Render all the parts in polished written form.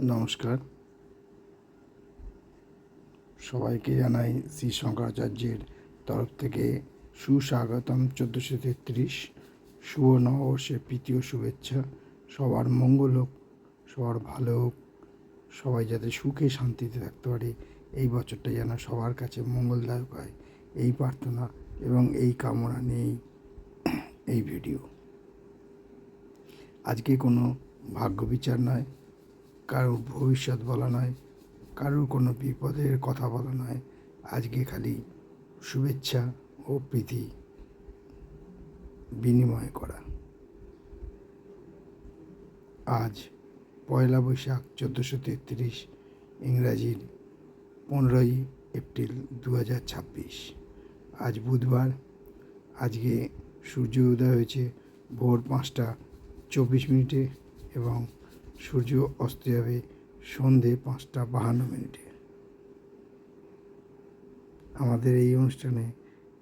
নমস্কার, সবাইকে জানাই শ্রী শঙ্করাচার্যের তরফ থেকে সুস্বাগতম। 1433 শুভ নববর্ষের প্রীতি ও শুভেচ্ছা। সবার মঙ্গল হোক, সবার ভালো হোক, সবাই যাতে সুখে শান্তিতে থাকতে পারে, এই বছরটা যেন সবার কাছে মঙ্গলদায়ক হয়, এই প্রার্থনা এবং এই কামনা নিয়েই এই ভিডিও। আজকে কোনো ভাগ্য বিচার নয়, কারোর ভবিষ্যৎ বলা নয়, কারোর কোনো বিপদের কথা বলা নয়। আজকে খালি শুভেচ্ছা ও প্রীতি বিনিময় করা। আজ পয়লা বৈশাখ 1433, ইংরাজির 15ই এপ্রিল 2026। আজ বুধবার। আজকে সূর্য উদয় হয়েছে ভোর 5টা 24 মিনিটে এবং সূর্য অস্ত যাবে সন্ধে 5টা 52 মিনিটে। আমাদের এই অনুষ্ঠানে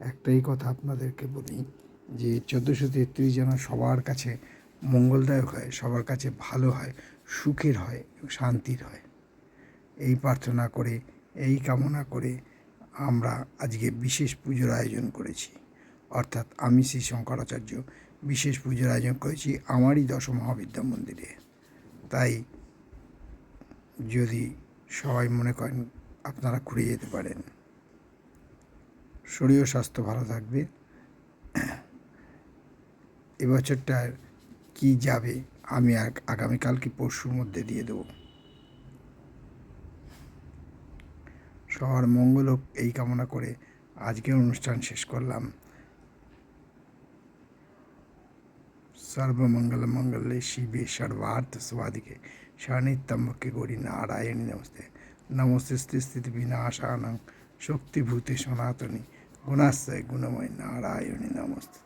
একটাই কথা আপনাদেরকে বলি যে 1433 যেন সবার কাছে মঙ্গলদায়ক হয়, সবার কাছে ভালো হয়, সুখের হয়, শান্তির হয়, এই প্রার্থনা করে, এই কামনা করে আমরা আজকে বিশেষ পুজোর আয়োজন করেছি। অর্থাৎ আমি শ্রী শঙ্করাচার্য বিশেষ পুজোর আয়োজন করেছি আমারই 10 মহাবিদ্যা মন্দিরে। তাই যদি সবাই মনে করেন আপনারা ঘুরে যেতে পারেন। শরীর ও স্বাস্থ্য ভালো থাকবে। এবছরটার কি যাবে আমি আগামীকাল কি পরশুর মধ্যে দিয়ে দেব। সবার মঙ্গল হোক এই কামনা করে আজকের অনুষ্ঠান শেষ করলাম। সর্বমঙ্গল মঙ্গলে শিবে সর্বার্থ স্বাধিকে শরণিত্যম্বকে গৌরী নারায়ণী নমস্তে। নমস্তে স্থিতি বিনাশানং শক্তিভূতে সনাতনী গুণাশ্রয় গুণময় নারায়ণী নমস্তে।